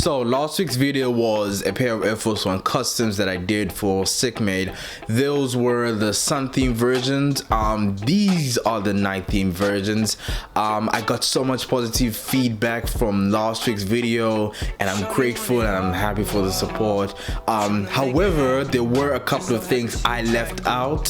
So last week's video was a pair of Air Force One customs that I did for Sicckm8. Those were the sun theme versions. These are the night theme versions. I got so much positive feedback from last week's video, and I'm grateful and I'm happy for the support. However, there were a couple of things I left out,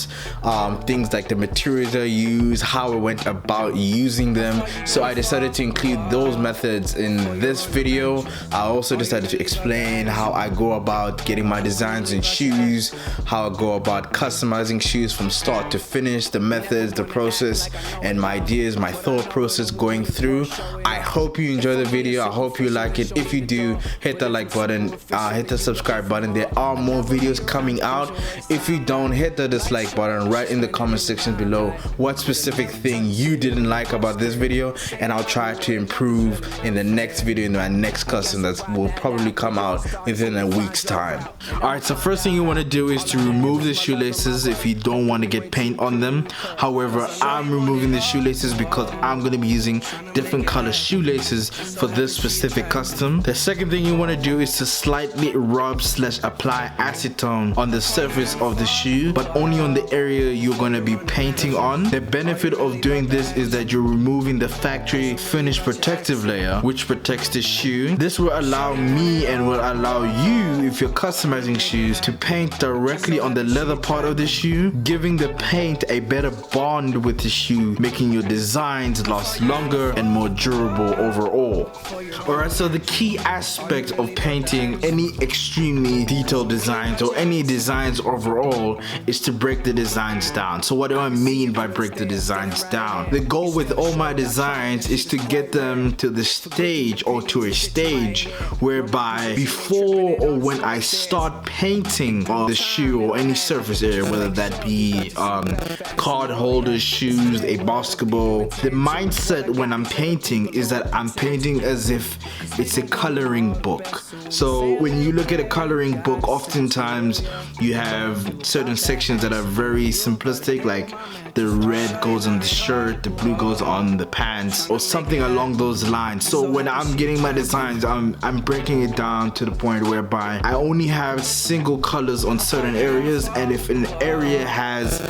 things like the materials I used, how I went about using them. So I decided to include those methods in this video. I also decided to explain how I go about getting my designs in shoes, how I go about customizing shoes from start to finish, the methods, the process, and my ideas, my thought process going through. I hope you enjoy the video. I hope you like it. If you do, hit the like button, hit the subscribe button. There are more videos coming out. If you don't, hit the dislike button. Write in the comment section below what specific thing you didn't like about this video, and I'll try to improve in the next video, in my next custom that will probably come out within a week's time. Alright, so first thing you want to do is to remove the shoelaces if you don't want to get paint on them. However, I'm removing the shoelaces because I'm going to be using different color shoelaces for this specific custom. The second thing you want to do is to slightly rub / apply acetone on the surface of the shoe, but only on the area you're going to be painting on. The benefit of doing this is that you're removing the factory finish protective layer, which protects the shoe. This will allow me and will allow you, if you're customizing shoes, to paint directly on the leather part of the shoe, giving the paint a better bond with the shoe, making your designs last longer and more durable overall. Alright, so the key aspect of painting any extremely detailed designs or any designs overall is to break the designs down. So what do I mean by break the designs down? The goal with all my designs is to get them to the stage or to a stage whereby before or when I start painting on the shoe or any surface area, whether that be card holders, shoes, a basketball, the mindset when I'm painting is that I'm painting as if it's a coloring book. So when you look at a coloring book, oftentimes you have certain sections that are very simplistic, like the red goes on the shirt, the blue goes on the pants, or something along those lines. So when I'm getting my designs, I'm breaking it down to the point whereby I only have single colors on certain areas, and if an area has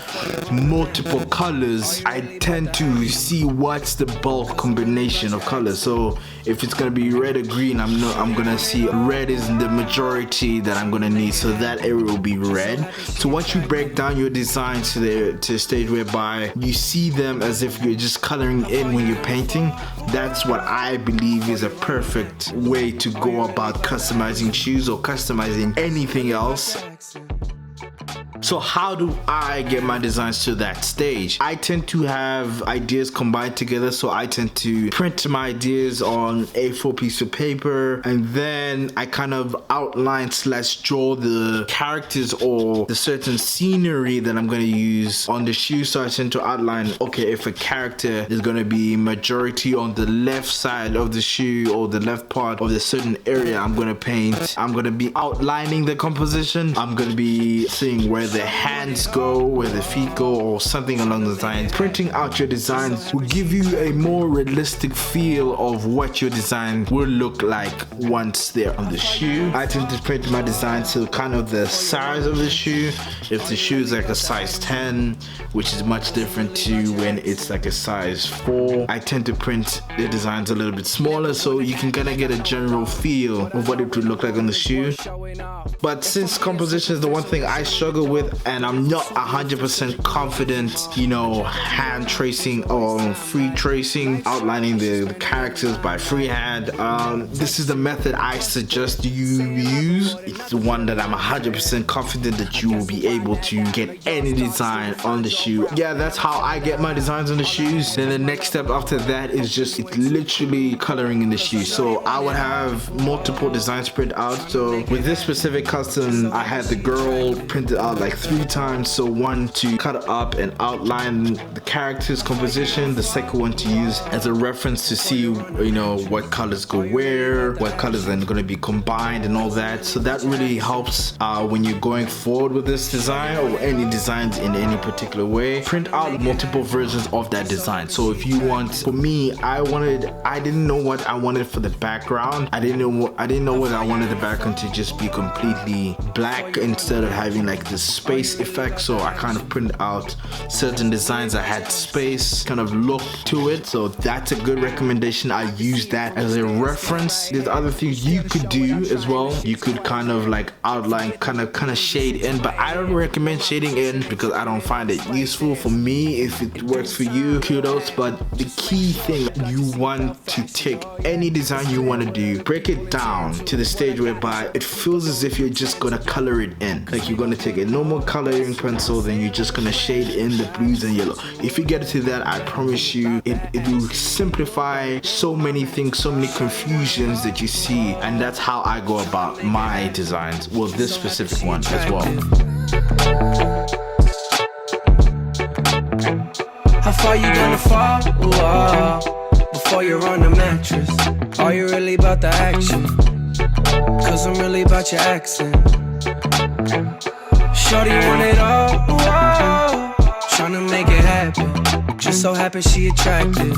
multiple colors, I tend to see what's the bulk combination of colors. So if it's gonna be red or green, I'm gonna see red is the majority that I'm gonna need, so that area will be red. So once you break down your designs to the stage whereby you see them as if you're just coloring in when you're painting, that's what I believe is a perfect way to go about customizing shoes or customizing anything else. So how do I get my designs to that stage? I tend to have ideas combined together, so I tend to print my ideas on A4 piece of paper, and then I kind of outline / draw the characters or the certain scenery that I'm going to use on the shoe. So I tend to outline, okay, if a character is going to be majority on the left side of the shoe or the left part of the certain area I'm going to paint, I'm going to be outlining the composition. I'm going to be seeing where the hands go, where the feet go, or something along those lines. Printing out your designs will give you a more realistic feel of what your design will look like once they're on the shoe. I tend to print my designs to kind of the size of the shoe. If the shoe is like a size 10, which is much different to when it's like a size 4, I tend to print the designs a little bit smaller, so you can kind of get a general feel of what it would look like on the shoe. But since composition is the one thing I struggle with, and I'm not 100% confident, you know, hand tracing or free tracing, outlining the characters by freehand, this is the method I suggest you use. It's the one that I'm 100% confident that you will be able to get any design on the shoe. Yeah, that's how I get my designs on the shoes. Then the next step after that is just literally coloring in the shoe. So I would have multiple designs printed out. So with this specific custom, I had the girl printed out like 3 times. So one to cut up and outline the character's composition, the second one to use as a reference to see, you know, what colors go where, what colors are going to be combined and all that. So that really helps when you're going forward with this design or any designs in any particular way. Print out multiple versions of that design. So if you want, for me, I didn't know what I wanted for the background. I didn't know whether I wanted the background to just be completely black instead of having like this space effect. So I kind of printed out certain designs that had space kind of look to it. So that's a good recommendation. I use that as a reference. There's other things you could do as well. You could kind of like outline, kind of shade in, but I don't recommend shading in because I don't find it useful. For me, if it works for you, kudos. But the key thing, you want to take any design you want to do, break it down to the stage whereby it feels as if you're just gonna color it in. Like you're gonna take a normal coloring pencil, then you're just gonna shade in the blues and yellow. If you get to that, I promise you it will simplify so many things, so many confusions that you see. And that's how I go about my designs, well, this specific one as well. How far you gonna fall before you're on the mattress? Are you really about the action? Cause I'm really about your accent. Shorty want it all, tryna make it happen. Just so happy she attractive.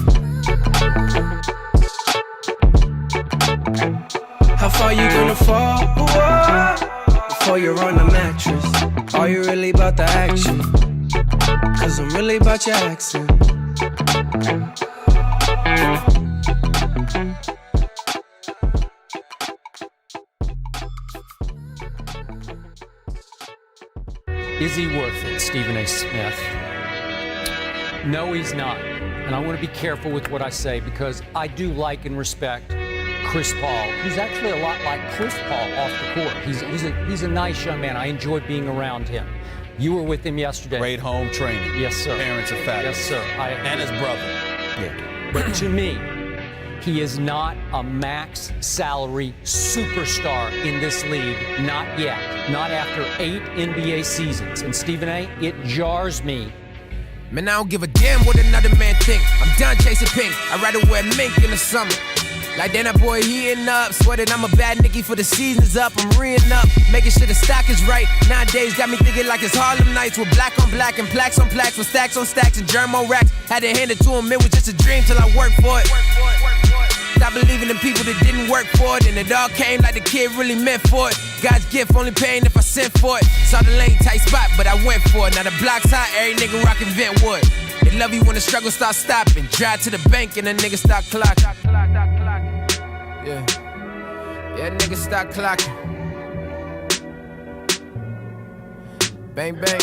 How far you gonna fall before you're on the mattress? Are you really about the action? Cause I'm really about your accent. Is he worth it, Stephen A. Smith? No, he's not. And I want to be careful with what I say because I do like and respect Chris Paul. He's actually a lot like Chris Paul off the court. He's a nice young man. I enjoy being around him. You were with him yesterday. Great home training. Yes, sir. Parents are fabulous. Yes, sir. And his brother. Yeah. But to me, he is not a max salary superstar in this league. Not yet. Not after 8 NBA seasons. And Stephen A., it jars me. Man, I don't give a damn what another man think. I'm done chasing pink. I'd rather wear mink in the summer. Like then that boy heating up, sweating I'm a bad Nicky for the season's up. I'm reeing up, making sure the stock is right. Nowadays got me thinking like it's Harlem Nights with black on black and plaques on plaques with stacks on stacks and germ on racks. Had to hand it to him, it was just a dream till I worked for it. Stop believing in people that didn't work for it, and it all came like the kid really meant for it. God's gift, only paying if I sent for it. Saw the lane, tight spot, but I went for it. Now the block's hot, every nigga rockin' Ventwood. They love you when the struggle starts stopping. Drive to the bank and the nigga start clocking. Yeah, nigga start clocking. Bang, bang.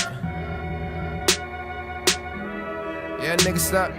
Yeah, nigga stop.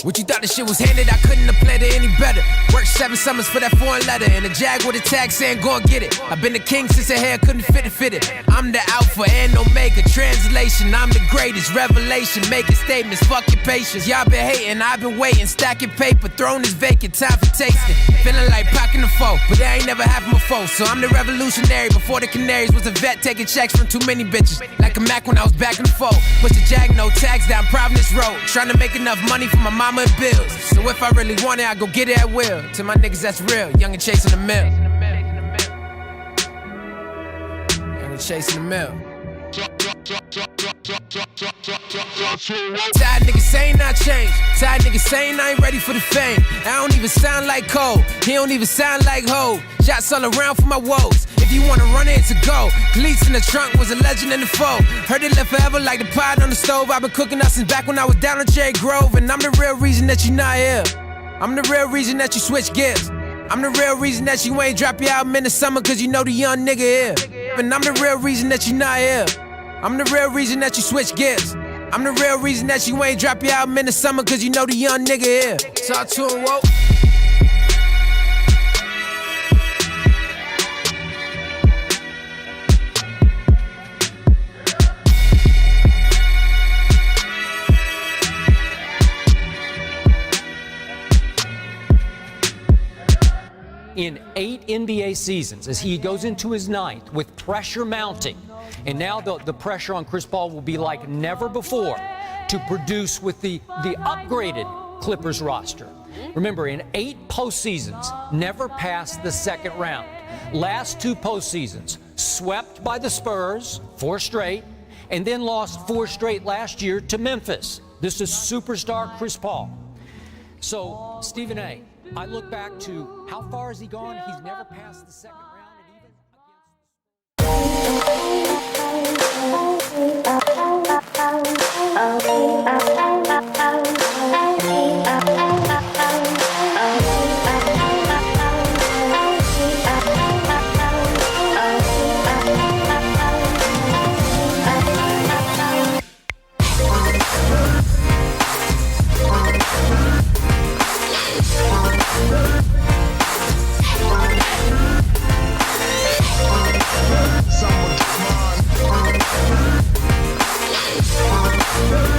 What you thought the shit was handed? I couldn't have played it any better. Worked 7 summers for that foreign letter, and a jag with a tag saying go and get it. I've been the king since her hair couldn't fit it. I'm the alpha and omega. Translation, I'm the greatest. Revelation, making statements, fuck your patience. Y'all been hating, I've been waiting. Stacking paper, throne is vacant, time for tasting. Feeling like packing the foe, but that ain't never happened before. So I'm the revolutionary before the canaries was a vet taking checks from too many bitches. Like a Mac when I was back in the fold. Push the jag, no tags down Providence Road. Trying to make enough money for my mama and bills. So if I really want it, I go get it at will. To my niggas that's real, young and chasing the mill. Young and chasing the mill. Tired niggas saying I changed. Tired niggas saying I ain't ready for the fame. I don't even sound like Cole. He don't even sound like Ho. Shots all around for my woes. If you wanna run it, it's a go. Cleats in the trunk was a legend in the foe. Heard it live forever like the pot on the stove. I've been cooking out since back when I was down on Cherry Grove. And I'm the real reason that you not here. I'm the real reason that you switch gears. I'm the real reason that you ain't drop your album in the summer, cause you know the young nigga here. And I'm the real reason that you not here. I'm the real reason that you switch gears. I'm the real reason that you ain't drop your album in the summer, cause you know the young nigga here. Talk to him, whoa. in 8 NBA seasons as he goes into his 9th with pressure mounting. And now the pressure on Chris Paul will be like never before to produce with the upgraded Clippers roster. Remember, in 8 postseasons, never passed the second round. Last 2 postseasons, swept by the Spurs, 4 straight, and then lost 4 straight last year to Memphis. This is superstar Chris Paul. So, Stephen A., I look back to how far has he gone? He's never passed the second round. Someone come on.